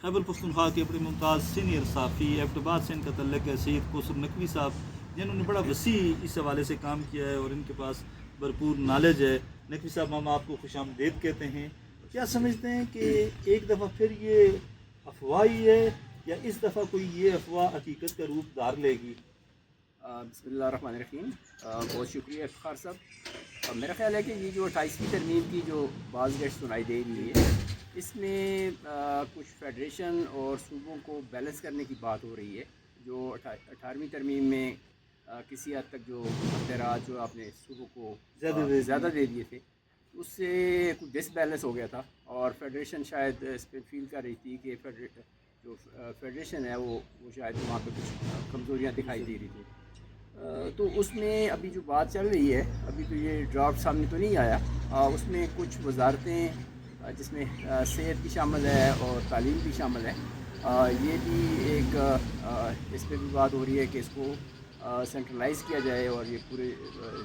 खैबर पख्तूनख्वा के बड़े मुमताज़ सीनियर साफ़ी एबटाबाद से इनका तल्लुक़ है सैयद कौसर नकवी साहब, जिन्होंने बड़ा वसी इस हवाले से काम किया है और इनके पास भरपूर नॉलेज है। नकवी साहब, हम आपको खुशामदीद कहते हैं। क्या समझते हैं कि एक दफ़ा फिर ये अफवाह ही है या इस दफ़ा कोई ये अफवाह हकीकत का रूप धार लेगी? बिस्मिल्लाहिर्रहमानिर्रहीम। बहुत शुक्रिया इफ्तिखार साहब। मेरा ख्याल है कि ये जो 28वीं तरमीम की जो बाज़ डेट सुनाई दे रही है, इसमें कुछ फेडरेशन और सूबों को बैलेंस करने की बात हो रही है। जो 18वीं तरमीम में किसी हद तक जो अख्तियारात जो आपने सूबों को ज़्यादा दे दिए थे, उससे कुछ डिसबैलेंस हो गया था और फेडरेशन शायद इस पर फील कर रही थी कि जो फेडरेशन है वो शायद वहाँ पे कुछ कमज़ोरियाँ दिखाई दे रही थी। तो उसमें अभी जो बात चल रही है, अभी तो ये ड्राफ्ट सामने तो नहीं आया, उसमें कुछ वजारतें जिसमें सेहत भी शामिल है और तालीम भी शामिल है। ये भी एक इस पर भी बात हो रही है कि इसको सेंट्रलाइज़ किया जाए और ये पूरे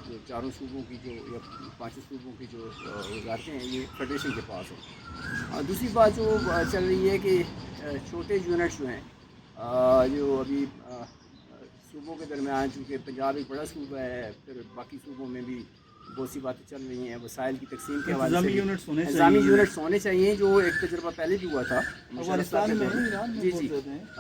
जो चारों सूबों की जो या पाँचों सूबों की जो वजारतें हैं ये फेडरेशन के पास हो। दूसरी बात जो चल रही है कि छोटे यूनिट्स जो हैं, जो अभी सूबों के दरमियान, चूँकि पंजाब एक बड़ा सूबा है, फिर बाकी सूबों में भी बहुत सी बातें चल रही हैं वसाइल की तकसीम के हवाले से। इंतज़ामी यूनिट्स होने चाहिए, जो एक तजुर्बा पहले भी हुआ था अफगानिस्तान में, ईरान में जी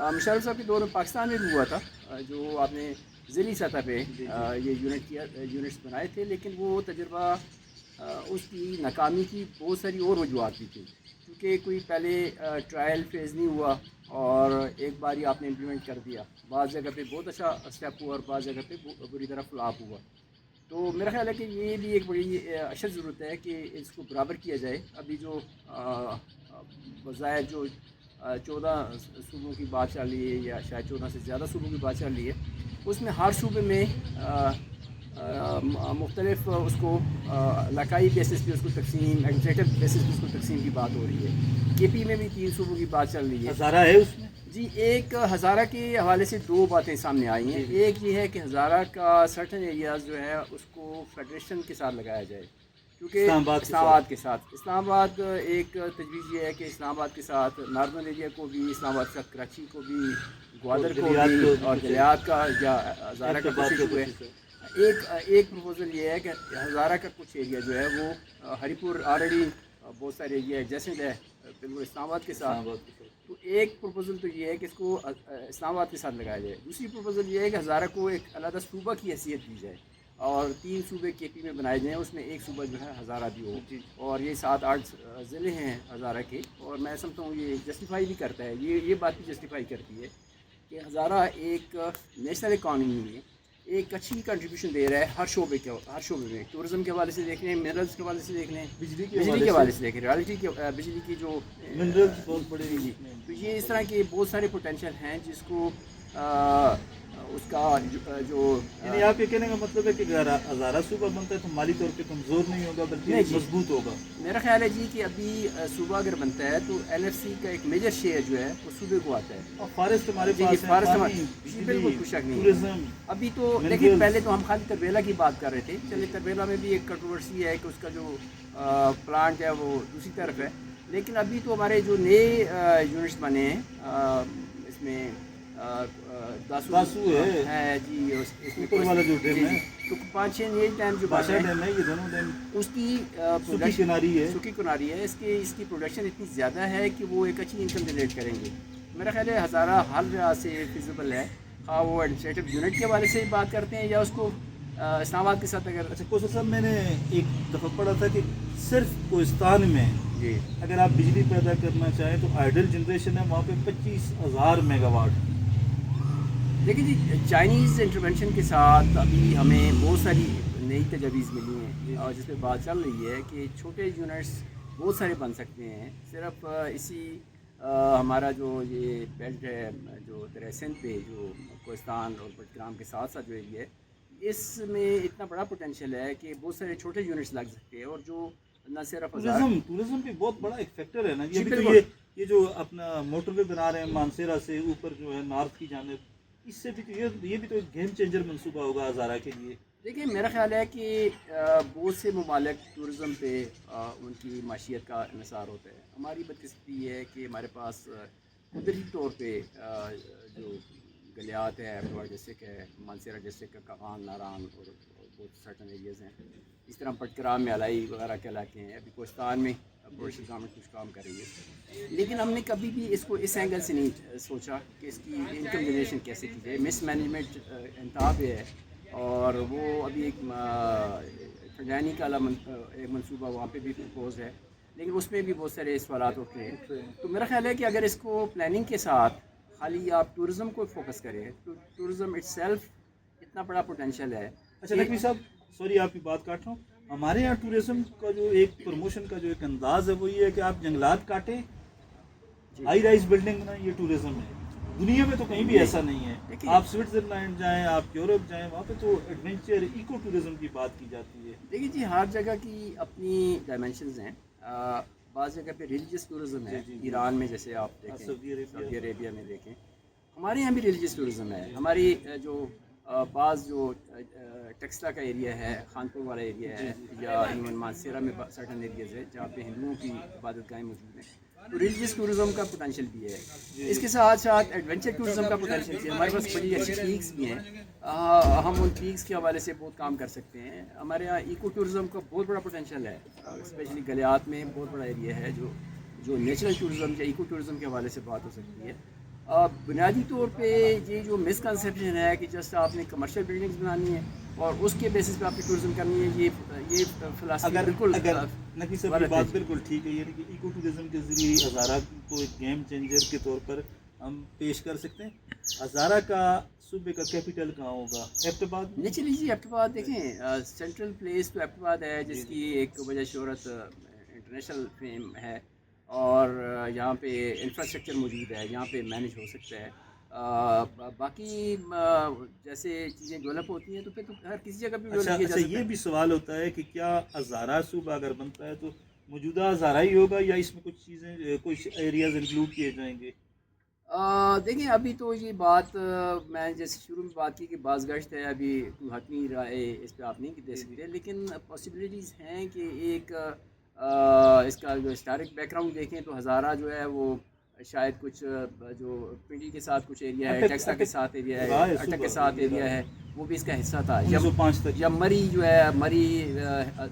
मुशर्रफ साहब के दौर में पाकिस्तान में भी हुआ था, जो आपने ज़िली सतह पे ये यूनिट्स बनाए थे, लेकिन वो तजुर्बा उसकी नाकामी की बहुत सारी और वजूहत भी थी, क्योंकि कोई पहले ट्रायल फेज़ नहीं हुआ और एक बार ही आपने इम्प्लीमेंट कर दिया। बाज़ जगह पे बहुत अच्छा स्टेप हुआ और बाज़ जगह पे बुरी तरह फ्लॉप हुआ। तो मेरा ख्याल है कि ये भी एक बड़ी अशद ज़रूरत है कि इसको बराबर किया जाए। अभी जो बज़ाहिर जो 14 सूबों की बात चल रही है या शायद 14 से ज़्यादा सूबों की बात चल रही है, उसमें हर सूबे में मुख्तलिफ उसको इलाकाई बेसिस पे उसको तकसीम, एडमिनिस्ट्रेटिव बेसिस पे उसको तकसीम की बात हो रही है। KP में भी 3 सूबों की बात चल रही है। हज़ारा है उसमें जी, एक हज़ारा के हवाले से 2 बातें सामने आई हैं। एक ये है कि हज़ारा का सर्टन एरियाज़ जो है उसको फेडरेशन के साथ लगाया जाए, क्योंकि इस्लामाबाद के साथ इस्लामाबाद एक तजवीज़ ये है कि इस्लामाबाद के साथ नॉर्दर्न एरिया को भी, इस्लामाबाद के साथ कराची को भी, ग्वादर को भी और दरियात का या हज़ारा का कोशिश हुए। एक प्रपोज़ल ये है कि हज़ारा का कुछ एरिया जो है वो हरीपुर ऑलरेडी बहुत सारे एरिया एडजेसेंट है बिल्कुल इस्लामाबाद के साथ। तो एक प्रपोज़ल तो ये है कि इसको इस्लामाबाद के साथ लगाया जाए। दूसरी प्रपोज़ल ये है कि हज़ारा को एक अलग सूबा की हैसियत दी जाए और 3 सूबे KP में बनाए जाएँ, उसमें एक सूबा जो है हज़ारा भी हो। और ये 7-8 ज़िले हैं हज़ारा के, और मैं समझता हूँ ये जस्टिफाई भी करता है, ये बात भी जस्टिफाई करती है कि हज़ारा एक नेशनल इकॉनमी में एक अच्छी कंट्रीब्यूशन दे रहा है हर शोबे में। टूरिज़म के हवाले से देख लें, मिनरल्स के हवाले से देख लें, बिजली के हवाले से देखें, रॉयल्टी के बिजली की जो मिनरल्स बहुत बड़े। जी, तो ये इस तरह के बहुत सारे पोटेंशियल हैं जिसको उसका जो यानी आपके कहने का मतलब है कि हज़ारा सूबा बनता है तो माली तौर पे कमज़ोर नहीं होगा बल्कि मजबूत होगा। मेरा ख्याल है जी कि अभी सूबा अगर बनता है तो NFC का एक मेजर शेयर जो है वो सूबे को आता है। और फॉरेस्ट हमारे पास है, फॉरेस्ट बिल्कुल कुछ शक नहीं है। अभी तो देखिए, पहले तो हम खाली तरबेला की बात कर रहे थे। चलिए, तरबेला में भी एक कंट्रोवर्सी है कि उसका जो प्लांट है वो दूसरी तरफ है, लेकिन अभी तो हमारे जो नए यूनिट्स बने हैं इसमें दासू है जी, ऊपर वाला जो डैम है, तो 5-6 नए डैम जो बादशाह डैम है, ये दोनों डैम उसकी सुखी किनारी है। इसकी प्रोडक्शन इतनी ज़्यादा है कि वो एक अच्छी इनकम जनरेट करेंगे। मेरा ख्याल है हज़ारा हर लिहाज से फिजिबल है, हाँ वो एडमिनिस्ट्रेटिव यूनिट के हवाले से बात करते हैं या उसको इस्लामाबाद के साथ अगर। अच्छा कौसर साहब, मैंने एक दफ़ा पढ़ा था कि सिर्फ कोहिस्तान में जी अगर आप बिजली पैदा करना चाहें तो आइडल जनरेशन है वहाँ पे 25,000 मेगावाट। देखिए जी, चाइनीज़ इंटरवेंशन के साथ अभी हमें बहुत सारी नई तजावीज़ मिली हैं और जिसमें बात चल रही है कि छोटे यूनिट्स बहुत सारे बन सकते हैं। सिर्फ इसी हमारा जो ये बेल्ट है जो दरिया सिंध पे जो कोहिस्तान और बडगाम के साथ साथ जो एरिया है, इसमें इतना बड़ा पोटेंशियल है कि बहुत सारे छोटे यूनिट्स लग सकते हैं। और जो न सिर्फ टूरिज्म भी बहुत बड़ा एक फैक्टर है ना। ये जो अपना मोटरवे बना रहे हैं मानसेरा से ऊपर जो है नॉर्थ की जानिब, इससे भी तो ये भी तो एक गेम चेंजर मंसूबा होगा हज़ारा के लिए। देखिए, मेरा ख्याल है कि बहुत से ममालिक टूरिज़म पे उनकी माशियत का इन्हिसार होता है। हमारी बदकिस्मती ये है कि हमारे पास قدرتی طور پہ جو گلیات ہے ڈسٹرکٹ ہے، مانسیرا ڈسٹرکٹ کا کغان، ناران اور بہت سرٹن ایریاز ہیں. اس طرح پٹکرام میں الائی وغیرہ کے علاقے ہیں. ابھی کوستان میں پروڈکشن گورنمنٹ کچھ کام کر رہی ہے، لیکن ہم نے کبھی بھی اس کو اس اینگل سے نہیں سوچا کہ اس کی انکم جنریشن کیسے کی جائے. مس مینجمنٹ انتہا پہ ہے، اور وہ ابھی ایک کھجانی کا ایک منصوبہ وہاں پہ بھی پرپوز ہے، لیکن اس میں بھی بہت سارے سوالات اٹھ رہے ہیں. تو میرا خیال ہے کہ اگر اس کو پلاننگ کے ساتھ خالی آپ ٹورزم کو فوکس کریں تو ٹورزم اٹ سیلف اتنا بڑا پوٹینشیل ہے. اچھا نقوی صاحب، سوری آپ کی بات کاٹ رہا ہوں. ہمارے یہاں ٹورزم کا جو ایک پروموشن کا جو ایک انداز ہے وہ یہ ہے کہ آپ جنگلات کاٹیں، ہائی رائز بلڈنگ بنائیں، یہ ٹورزم ہے. دنیا میں تو کہیں بھی ایسا نہیں ہے. آپ سوئٹزرلینڈ جائیں، آپ یورپ جائیں، وہاں پہ تو ایڈونچر ایکو ٹورزم کی بات کی جاتی ہے. دیکھیے جی، ہر جگہ کی اپنی ڈائمینشنز ہیں. بعض جگہ پہ ریلیجیس ٹورزم ہے. ایران میں جیسے آپ دیکھیں، سعودی عربیہ میں دیکھیں. ہمارے یہاں بھی ریلیجیس ٹورزم ہے. ہماری جو بعض جو ٹیکسلا کا ایریا ہے، خانپور والا ایریا ہے، یا ایون مانسیرا میں سرٹن ایریاز ہے جہاں پہ ہندوؤں کی عبادت گاہیں موجود ہیں، تو ریلیجیس ٹورزم کا پوٹینشیل بھی ہے. اس کے ساتھ ساتھ ایڈونچر ٹورزم کا پوٹینشیل بھی ہے. ہمارے پاس بڑی اچھی پیکس بھی ہیں، ہم ان پیکس کے حوالے سے بہت کام کر سکتے ہیں. ہمارے یہاں ایکو ٹورزم کا بہت بڑا پوٹینشیل ہے، اسپیشلی گلیات میں بہت بڑا ایریا ہے جو نیچرل ٹورزم یا ایکو ٹورزم کے حوالے سے بات ہو سکتی ہے. بنیادی طور پہ یہ جو مسکنسیپشن ہے کہ جسٹ آپ نے کمرشل بلڈنگز بنانی ہے اور اس کے بیسس پہ آپ کی ٹورزم کرنی ہے، یہ فلاسفی بالکل نقوی صاحب کی بات بالکل ٹھیک ہے. یعنی کہ ایکو ٹورزم کے ذریعے ہزارہ کو ایک گیم چینجر کے طور پر ہم پیش کر سکتے ہیں. ہزارہ کا صوبے کا کیپٹل کہاں ہوگا؟ ایبٹ آباد. نیچرلی جی ایبٹ آباد دیکھیں، سینٹرل پلیس تو ایبٹ آباد ہے، جس کی ایک وجہ شہرت انٹرنیشنل فیم ہے، اور یہاں پہ انفراسٹرکچر موجود ہے، یہاں پہ مینیج ہو سکتا ہے. باقی جیسے چیزیں ڈیولپ ہوتی ہیں تو پھر تو ہر کسی جگہ پہ ڈیولپ کیا جا سکتا ہے. یہ بھی سوال ہوتا ہے کہ کیا ہزارہ صوبہ اگر بنتا ہے تو موجودہ ہزارہ ہی ہوگا یا اس میں کچھ چیزیں کچھ ایریاز انکلوڈ کیے جائیں گے؟ دیکھیں ابھی تو یہ بات میں جیسے شروع میں بات کی کہ بعض گشت ہے، ابھی کوئی حتمی رائے اس پہ آپ نہیں دے سکتے، لیکن پاسبلٹیز ہیں کہ ایک اس کا جو ہسٹورک بیک گراؤنڈ دیکھیں تو ہزارہ جو ہے وہ شاید کچھ جو پنڈی کے ساتھ کچھ ایریا ہے، ٹیکسلا کے ساتھ ایریا ہے، اٹک کے ساتھ ایریا ہے، وہ بھی اس کا حصہ تھا. یا مری جو ہے، مری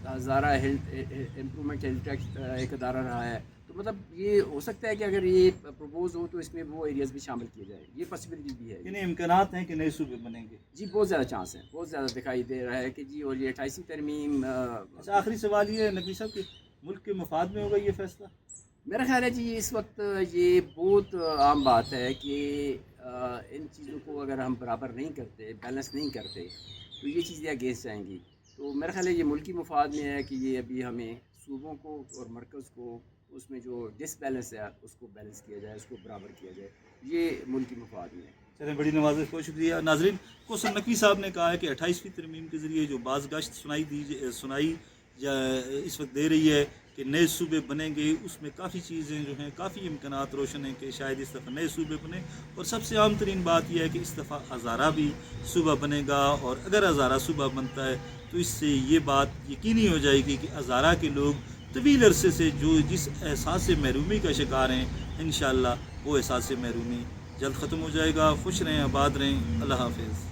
ہزارہ امپرومنٹ ہیل ٹیکس ایک ادارہ رہا ہے. تو مطلب یہ ہو سکتا ہے کہ اگر یہ پروپوز ہو تو اس میں وہ ایریاز بھی شامل کیے جائے. یہ پاسبلٹی بھی ہے. یعنی امکانات ہیں کہ نئے صوبے بنیں گے؟ جی بہت زیادہ چانس ہے، بہت زیادہ دکھائی دے رہا ہے کہ جی. اور یہ 28ویں ترمیم. اچھا آخری سوال یہ ہے نقوی صاحب کہ ملک کے مفاد میں ہوگا یہ فیصلہ؟ میرا خیال ہے جی اس وقت یہ بہت عام بات ہے کہ ان چیزوں کو اگر ہم برابر نہیں کرتے، بیلنس نہیں کرتے، تو یہ چیزیں اگینسٹ جائیں گی. تو میرا خیال ہے یہ ملکی مفاد میں ہے کہ یہ ابھی ہمیں صوبوں کو اور مرکز کو اس میں جو ڈس بیلنس ہے اس کو بیلنس کیا جائے، اس کو برابر کیا جائے. یہ ملکی مفاد میں ہے. چلیں، بڑی نوازش، بہت شکریہ. ناظرین، کوثر نقوی صاحب نے کہا ہے کہ 28ویں ترمیم کے ذریعے جو بعض گشت سنائی یا اس وقت دے رہی ہے کہ نئے صوبے بنیں گے، اس میں کافی چیزیں جو ہیں، کافی امکانات روشن ہیں کہ شاید اس دفعہ نئے صوبے بنیں. اور سب سے عام ترین بات یہ ہے کہ اس دفعہ ہزارہ بھی صوبہ بنے گا، اور اگر ہزارہ صوبہ بنتا ہے تو اس سے یہ بات یقینی ہو جائے گی کہ ہزارہ کے لوگ طویل عرصے سے جس احساس محرومی کا شکار ہیں، انشاءاللہ وہ احساس محرومی جلد ختم ہو جائے گا. خوش رہیں، آباد رہیں. اللہ حافظ.